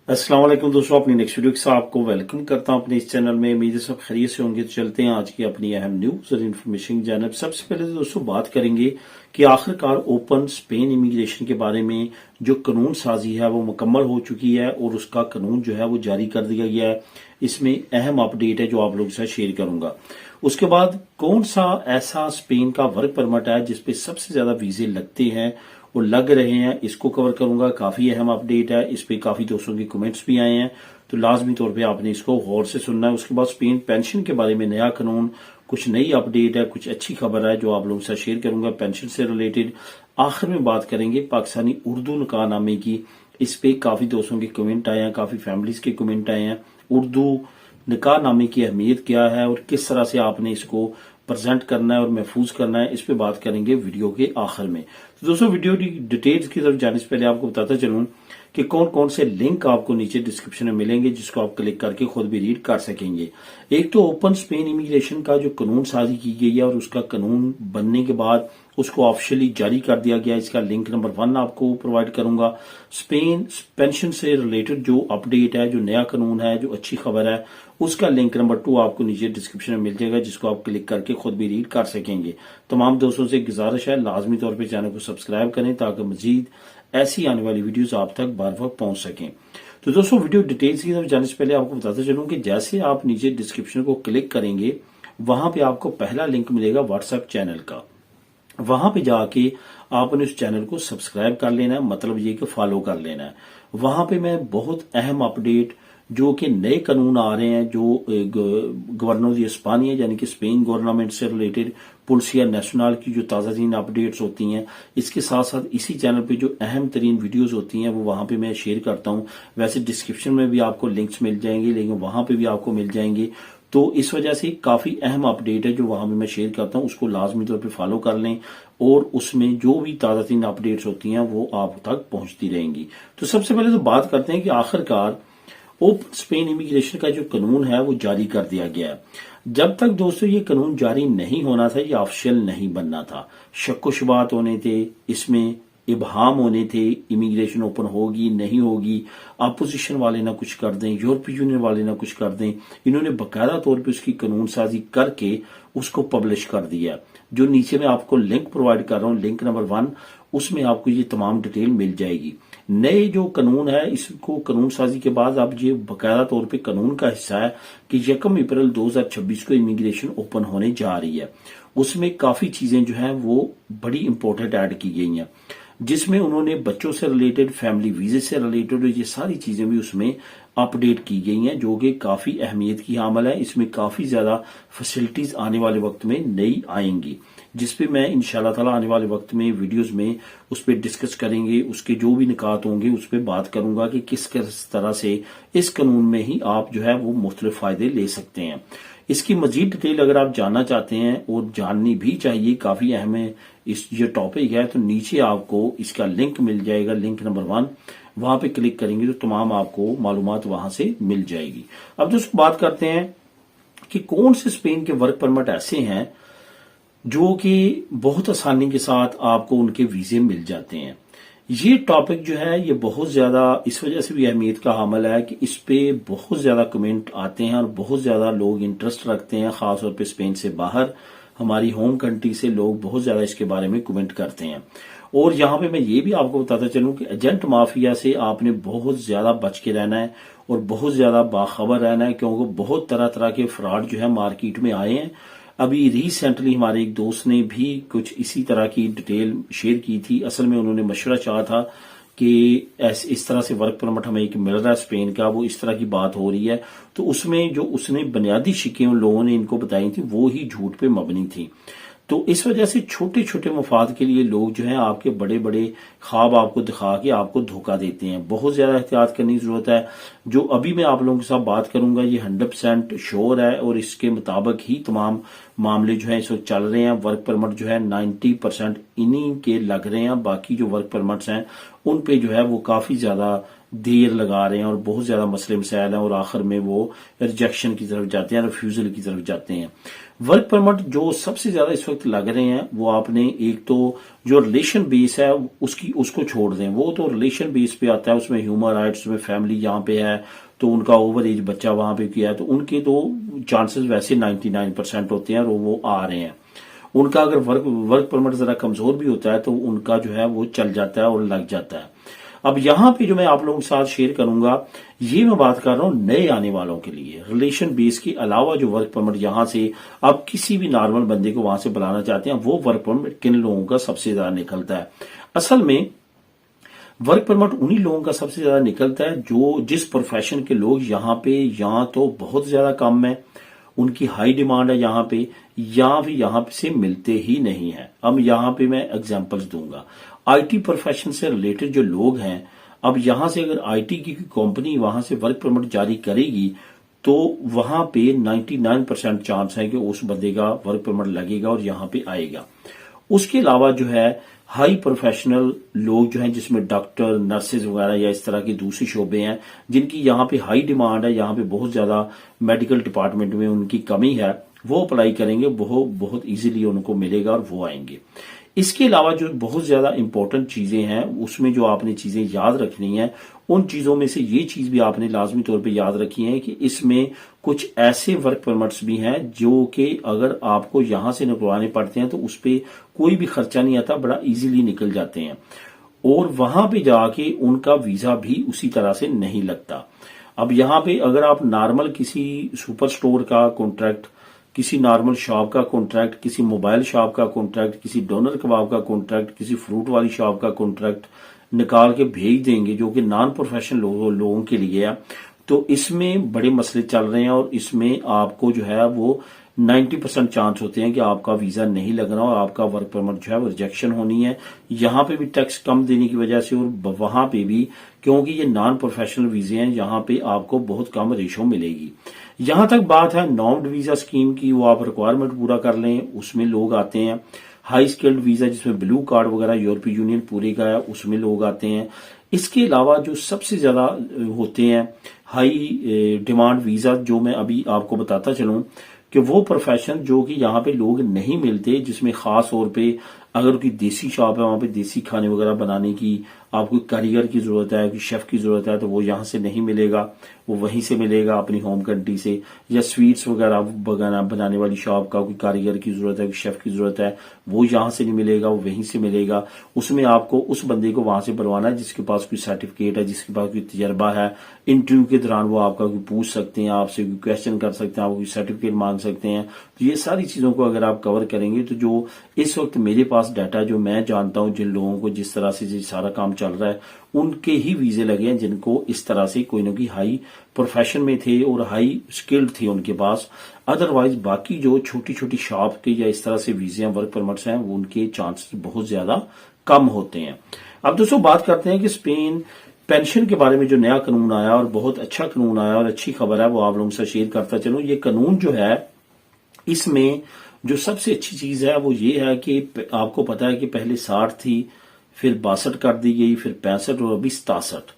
अस्सलाम वालेकुम दोस्तों, अपनी नेक्स्ट वीडियो के साथ आपको वेलकम करता हूं अपने इस चैनल में। उम्मीद है सब खैरियत से होंगे। तो चलते हैं आज की अपनी अहम न्यूज और इन्फॉर्मेशन जानब। सबसे पहले तो दोस्तों बात करेंगे कि आखिरकार ओपन स्पेन इमिग्रेशन के बारे में जो कानून साजी है वो मुकम्मल हो चुकी है और उसका कानून जो है वो जारी कर दिया गया है। इसमें अहम अपडेट है जो आप लोगों के साथ शेयर करूंगा। उसके बाद कौन सा ऐसा स्पेन का वर्क परमिट है जिसपे सबसे ज्यादा वीजे लगते हैं वो लग रहे हैं, इसको कवर करूंगा। काफी अहम अपडेट है, इस पे काफी दोस्तों के कमेंट्स भी आए हैं, तो लाजमी तौर पे आपने इसको गौर से सुनना है। उसके बाद स्पेन पेंशन के बारे में नया कानून, कुछ नई अपडेट है, कुछ अच्छी खबर है जो आप लोगों के साथ शेयर करूंगा पेंशन से रिलेटेड। आखिर में बात करेंगे पाकिस्तानी उर्दू निकाहनामे की। इस पे काफी दोस्तों के कमेंट आए हैं, काफी फैमिलीज के कमेंट आए हैं। उर्दू निकाहनामे की अहमियत क्या है और किस तरह से आपने इसको प्रेजेंट करना है और महफूज करना है, इस पे बात करेंगे वीडियो के आखिर में। तो दोस्तों वीडियो की डिटेल्स की तरफ जाने से पहले आपको बताता चलूं कि कौन कौन से लिंक आपको नीचे डिस्क्रिप्शन में मिलेंगे जिसको आप क्लिक करके खुद भी रीड कर सकेंगे। एक तो ओपन स्पेन इमिग्रेशन का जो कानून साजी की गई है और उसका कानून बनने के बाद उसको ऑफिशियली जारी कर दिया गया, इसका लिंक नंबर 1 आपको प्रोवाइड करूंगा। स्पेन पेंशन से रिलेटेड जो अपडेट है, जो नया कानून है, जो अच्छी खबर है, उसका लिंक नंबर 2 आपको नीचे डिस्क्रिप्शन में मिल जाएगा जिसको आप क्लिक करके खुद भी रीड कर सकेंगे। तमाम दोस्तों से गुजारिश है लाजमी तौर पर चैनल को सब्सक्राइब करें ताकि मजीद ऐसी आने वाली वीडियोस आप तक बार बार पहुंच सकें। तो दोस्तों वीडियो डिटेल्स की तरफ जाने से पहले आपको बताते चलूं कि जैसे आप नीचे डिस्क्रिप्शन को क्लिक करेंगे वहां पे आपको पहला लिंक मिलेगा व्हाट्सएप चैनल का। वहां पे जाके आपने उस चैनल को सब्सक्राइब कर लेना है, मतलब ये कि फॉलो कर लेना है। वहां पे मैं बहुत अहम अपडेट जो कि नए कानून आ रहे हैं, जो गवर्नर दी स्पानिया यानी कि स्पेन गवर्नमेंट से रिलेटेड पुलिसिया नेशनल की जो ताज़ा तीन अपडेट्स होती हैं, इसके साथ साथ इसी चैनल पे जो अहम तरीन वीडियोस होती हैं वो वहां पे मैं शेयर करता हूं। वैसे डिस्क्रिप्शन में भी आपको लिंक्स मिल जाएंगे, लेकिन वहां पे भी आपको मिल जाएंगे। तो इस वजह से काफी अहम अपडेट है जो वहां पे मैं शेयर करता हूं, उसको लाजमी तौर पे फॉलो कर लें और उसमें जो भी ताज़ा तीन अपडेट्स होती हैं वो आप तक पहुंचती रहेंगी। तो सबसे पहले तो बात करते हैं कि आखिरकार ओपन स्पेन इमिग्रेशन का जो कानून है वो जारी कर दिया गया है। जब तक दोस्तों ये कानून जारी नहीं होना था, ये ऑफिशियल नहीं बनना था, शक्को शुबात होने थे, इसमें इबहाम होने थे, इमिग्रेशन ओपन होगी नहीं होगी, अपोजिशन वाले ना कुछ कर दें, यूरोपीय यूनियन वाले ना कुछ कर दें। इन्होंने बाकायदा तौर पे उसकी कानून साजी करके उसको पब्लिश कर दिया। जो नीचे मैं आपको लिंक प्रोवाइड कर रहा हूं, लिंक नंबर 1, उसमें आपको ये तमाम डिटेल मिल जाएगी। नए जो कानून है इसको कानून साजी के बाद अब ये बाकायदा तौर पे कानून का हिस्सा है कि 1 अप्रैल 2026 को इमिग्रेशन ओपन होने जा रही है। उसमें काफी चीजें जो है वो बड़ी इंपॉर्टेंट ऐड की गई हैं, जिसमें उन्होंने बच्चों से रिलेटेड, फैमिली वीजे से रिलेटेड ये सारी चीजें भी उसमें अपडेट की गई हैं जो कि काफी अहमियत की हामल है। इसमें काफी ज्यादा फैसिलिटीज आने वाले वक्त में नई आएंगी, जिसपे मैं इंशाल्लाह ताला आने वाले वक्त में वीडियोस में उस पर डिस्कस करेंगे। उसके जो भी निकात होंगे उस पर बात करूंगा कि किस तरह से इस कानून में ही आप जो है वो मुख्तलिफ फायदे ले सकते हैं। इसकी मजीद डिटेल अगर आप जानना चाहते हैं और जाननी भी चाहिए, काफी अहम है इस ये टॉपिक है, तो नीचे आपको इसका लिंक मिल जाएगा, लिंक नंबर 1। वहां पे क्लिक करेंगे तो तमाम आपको मालूमात वहां से मिल जाएगी। अब दोस्तों बात करते हैं कि कौन से स्पेन के वर्क परमिट ऐसे हैं जो कि बहुत आसानी के साथ आपको उनके वीजे मिल जाते हैं। ये टॉपिक जो है ये बहुत ज्यादा इस वजह से भी अहमियत का हामिल है कि इस पे बहुत ज्यादा कमेंट आते हैं और बहुत ज्यादा लोग इंटरेस्ट रखते हैं, खासतौर पे स्पेन से बाहर हमारी होम कंट्री से लोग बहुत ज्यादा इसके बारे में कमेंट करते हैं। और यहाँ पे मैं ये भी आपको बताता चलूं कि एजेंट माफिया से आपने बहुत ज्यादा बच के रहना है और बहुत ज्यादा बाखबर रहना है, क्योंकि बहुत तरह तरह के फ्रॉड जो है मार्केट में आए हैं। अभी रिसेंटली हमारे एक दोस्त ने भी कुछ इसी तरह की डिटेल शेयर की थी। असल में उन्होंने मशवरा चाहा था कि इस तरह से वर्क परमिट हमें एक मिल रहा है स्पेन का, वो इस तरह की बात हो रही है। तो उसमें जो उसने बुनियादी शिकें उन लोगों ने इनको बताई थी वो ही झूठ पे मबनी थी। तो इस वजह से छोटे छोटे मफाद के लिए लोग जो है आपके बड़े बड़े ख्वाब आपको दिखा के आपको धोखा देते हैं। बहुत ज्यादा एहतियात करने की जरूरत है। जो अभी मैं आप लोगों के साथ बात करूंगा ये 100% श्योर है और इसके मुताबिक ही तमाम मामले जो है इस वक्त चल रहे हैं। वर्क परमिट जो है 90% इन्हीं के लग रहे हैं, बाकी जो वर्क परमिट्स हैं उन पे जो है वो काफी ज्यादा देर लगा रहे हैं और बहुत ज्यादा मसले मसाइल हैं और आखिर में वो रिजेक्शन की तरफ जाते हैं, रिफ्यूजल की तरफ जाते हैं। वर्क परमिट जो सबसे ज्यादा इस वक्त लग रहे हैं वो आपने एक तो जो रिलेशन बेस है उसको छोड़ दें, वो तो रिलेशन बेस पे आता है, उसमें ह्यूमन राइट्स, उसमें फैमिली यहाँ पे है तो उनका ओवर एज बच्चा वहां पे किया है तो उनके तो चांसेस वैसे 99% होते हैं और वो आ रहे हैं। उनका अगर वर्क परमिट जरा कमजोर भी होता है तो उनका जो है वो चल जाता है और लग जाता है। अब यहां पे जो मैं आप लोगों के साथ शेयर करूंगा ये मैं बात कर रहा हूं नए आने वालों के लिए। रिलेशन बेस के अलावा जो वर्क परमिट यहां से आप किसी भी नॉर्मल बंदे को वहां से बुलाना चाहते हैं, वो वर्क परमिट किन लोगों का सबसे ज्यादा निकलता है? असल में वर्क परमिट उन्हीं लोगों का सबसे ज्यादा निकलता है जो जिस प्रोफेशन के लोग यहाँ पे या तो बहुत ज्यादा कम है, उनकी हाई डिमांड है यहाँ पे, या भी यहाँ से मिलते ही नहीं है। अब यहाँ पे मैं एग्जांपल्स दूंगा। आईटी प्रोफेशन से रिलेटेड जो लोग हैं, अब यहां से अगर आईटी की कंपनी वहां से वर्क परमिट जारी करेगी तो वहां पे 99% चांस है कि उस बंदे का वर्क परमिट लगेगा और यहां पे आएगा। उसके अलावा जो है हाई प्रोफेशनल लोग जो हैं जिसमें डॉक्टर, नर्सेज वगैरह या इस तरह के दूसरे शोबे हैं जिनकी यहाँ पे हाई डिमांड है, यहाँ पे बहुत ज्यादा मेडिकल डिपार्टमेंट में उनकी कमी है, वो अप्लाई करेंगे, वो बहुत इजीली उनको मिलेगा और वो आएंगे। इसके अलावा जो बहुत ज्यादा इंपॉर्टेंट चीजें हैं उसमें जो आपने चीजें याद रखनी है, उन चीजों में से ये चीज भी आपने लाजमी तौर पे याद रखी है कि इसमें कुछ ऐसे वर्क परमिट्स भी हैं जो कि अगर आपको यहां से निकलवाने पड़ते हैं तो उस पर कोई भी खर्चा नहीं आता, बड़ा इजीली निकल जाते हैं और वहां पे जाके उनका वीजा भी उसी तरह से नहीं लगता। अब यहां पे अगर आप नॉर्मल किसी सुपर स्टोर का कॉन्ट्रैक्ट, किसी नॉर्मल शॉप का कॉन्ट्रैक्ट, किसी मोबाइल शॉप का कॉन्ट्रैक्ट, किसी डोनर कबाब का कॉन्ट्रैक्ट, किसी फ्रूट वाली शॉप का कॉन्ट्रैक्ट निकाल के भेज देंगे जो कि नॉन प्रोफेशनल लोगों के लिए है, तो इसमें बड़े मसले चल रहे हैं और इसमें आपको जो है वो 90% चांस होते हैं कि आपका वीजा नहीं लगना और आपका वर्क परमिट जो है वो रिजेक्शन होनी है। यहां पे भी टैक्स कम देने की वजह से और वहां पे भी क्योंकि ये नॉन प्रोफेशनल वीजे हैं, यहां पे आपको बहुत कम रेशो मिलेगी। यहां तक बात है नॉर्म्ड वीजा स्कीम की, वो आप रिक्वायरमेंट पूरा कर लें, उसमें लोग आते हैं। हाई स्किल्ड वीजा जिसमें ब्लू कार्ड वगैरह यूरोपीय यूनियन पूरे का है, उसमें लोग आते हैं। इसके अलावा जो सबसे ज्यादा होते हैं हाई डिमांड वीजा, जो मैं अभी आपको बताता चलूं कि वो प्रोफेशन जो कि यहाँ पे लोग नहीं मिलते, जिसमें खास तौर पे अगर कोई देसी शॉप है वहां पे देसी खाने वगैरह बनाने की आपको कारीगर की जरूरत है, कोई शेफ की जरूरत है, तो वो यहाँ से नहीं मिलेगा, वो वहीं से मिलेगा अपनी होम कंट्री से। या स्वीट्स वगैरह बनाने वाली शॉप का कोई कारीगर की जरूरत है, कोई शेफ की जरूरत है, वो यहाँ से नहीं मिलेगा, वो वहीं से मिलेगा। उसमें आपको उस बंदे को वहां से बुलवाना है जिसके पास कोई सर्टिफिकेट है, जिसके पास कोई तजर्बा है। इंटरव्यू के दौरान वो आपका कोई पूछ सकते हैं, आपसे कोई क्वेश्चन कर सकते हैं, आपको कोई सर्टिफिकेट मांग सकते हैं। तो ये सारी चीजों को अगर आप कवर करेंगे तो जो इस वक्त मेरे पास डाटा जो मैं जानता हूं, जिन लोगों को जिस तरह से ये सारा काम चल रहा है उनके ही वीजे लगे हैं जिनको इस तरह से कोई ना कोई हाई प्रोफेशन में थे और हाई स्किल्ड थे उनके पास। अदरवाइज बाकी जो छोटी छोटी शॉप के या इस तरह से वीजे हैं, वर्क परमिट्स हैं, वो उनके चांसेस बहुत ज्यादा कम होते हैं। अब दोस्तों बात करते हैं कि स्पेन पेंशन के बारे में जो नया कानून आया और बहुत अच्छा कानून आया और अच्छी खबर है वो आप लोगों से शेयर करता चलूं। ये कानून जो है इसमें जो सबसे अच्छी चीज है वो ये है कि आपको पता है कि पहले 60 थी, फिर 62 कर दी गई, फिर 65 और अभी 67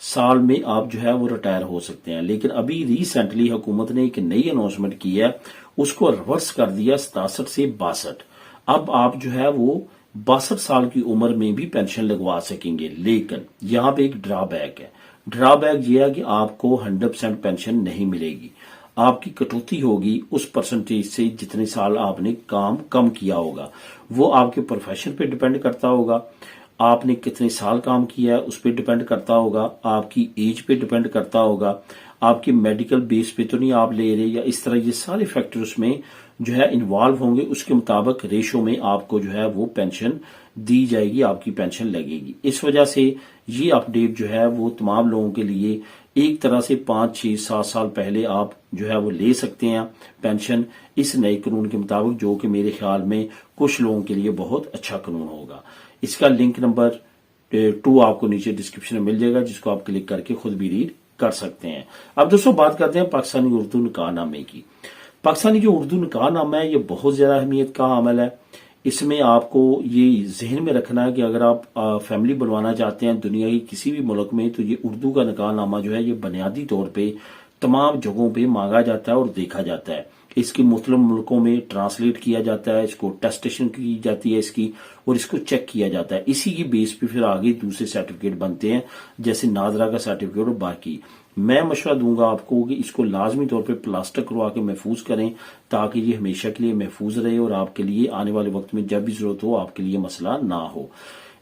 साल में आप जो है वो रिटायर हो सकते हैं। लेकिन अभी रिसेंटली हुकूमत ने एक नई अनाउंसमेंट की है, उसको रिवर्स कर दिया 67 से 62। अब आप जो है वो 62 साल की उम्र में भी पेंशन लगवा सकेंगे। लेकिन यहाँ पे एक ड्रॉबैक है। ड्रॉबैक ये है कि आपको 100% पेंशन नहीं मिलेगी, आपकी कटौती होगी उस परसेंटेज से जितने साल आपने काम कम किया होगा। वो आपके प्रोफेशन पे डिपेंड करता होगा, आपने कितने साल काम किया है उस पर डिपेंड करता होगा, आपकी एज पे डिपेंड करता होगा, आपकी मेडिकल बेस पे तो नहीं आप ले रहे, या इस तरह ये सारे फैक्टर उसमें जो है इन्वॉल्व होंगे। उसके मुताबिक रेशो में आपको जो है वो पेंशन दी जाएगी, आपकी पेंशन लगेगी। इस वजह से ये अपडेट जो है वो तमाम लोगों के लिए एक तरह से 5, 6, 7 साल पहले आप जो है वो ले सकते हैं पेंशन इस नए कानून के मुताबिक, जो कि मेरे ख्याल में कुछ लोगों के लिए बहुत अच्छा कानून होगा। इसका लिंक नंबर 2 आपको नीचे डिस्क्रिप्शन में मिल जाएगा, जिसको आप क्लिक करके खुद भी रीड कर सकते हैं। अब दोस्तों बात करते हैं पाकिस्तानी उर्दू निकाहनामे की। पाकिस्तानी जो उर्दू निकाहनामा है ये बहुत ज़्यादा अहमियत का अमल है। इसमें आपको ये जहन में रखना है कि अगर आप फैमिली बनवाना चाहते हैं दुनिया की किसी भी मुल्क में, तो ये उर्दू का निकाहनामा जो है ये बुनियादी तौर पे तमाम जगहों पे मांगा जाता है और देखा जाता है। इसकी मुख्तलिफ मुल्कों में ट्रांसलेट किया जाता है, इसको टेस्टेशन की जाती है इसकी, और इसको चेक किया जाता है। इसी की बेस पे फिर आगे दूसरे सर्टिफिकेट बनते हैं, जैसे नाजरा का सर्टिफिकेट और बाकी। मैं मशवरा दूंगा आपको कि इसको लाजमी तौर पे प्लास्टर करवा के महफूज करें, ताकि ये हमेशा के लिए महफूज रहे और आपके लिए आने वाले वक्त में जब भी जरूरत हो आपके लिए मसला ना हो।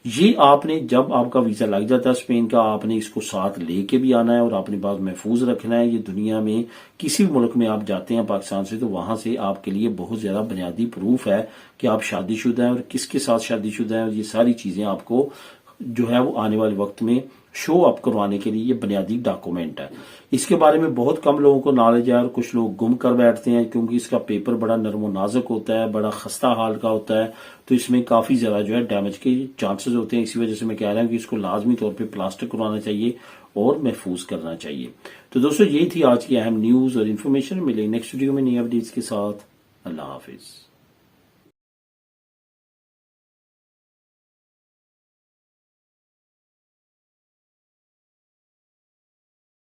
ये आपने जब आपका वीजा लग जाता है स्पेन का, आपने इसको साथ लेके भी आना है और अपने पास महफूज रखना है। ये दुनिया में किसी भी मुल्क में आप जाते हैं पाकिस्तान से, तो वहां से आपके लिए बहुत ज्यादा बुनियादी प्रूफ है कि आप शादीशुदा हैं और किसके साथ शादीशुदा हैं, और ये सारी चीजें आपको जो है वो आने वाले वक्त में शो अप करवाने के लिए ये बुनियादी डॉक्यूमेंट है। इसके बारे में बहुत कम लोगों को नॉलेज है और कुछ लोग गुम कर बैठते हैं, क्योंकि इसका पेपर बड़ा नरम नाजुक होता है, बड़ा खस्ता हाल का होता है, तो इसमें काफी ज्यादा जो है डैमेज के चांसेस होते हैं। इसी वजह से मैं कह रहा हूं कि इसको लाजमी तौर पर प्लास्टर करवाना चाहिए और महफूज करना चाहिए। तो दोस्तों यही थी आज की अहम न्यूज और इन्फॉर्मेशन। मिले नेक्स्ट वीडियो में नई अपडेट्स के साथ। अल्लाह हाफिज।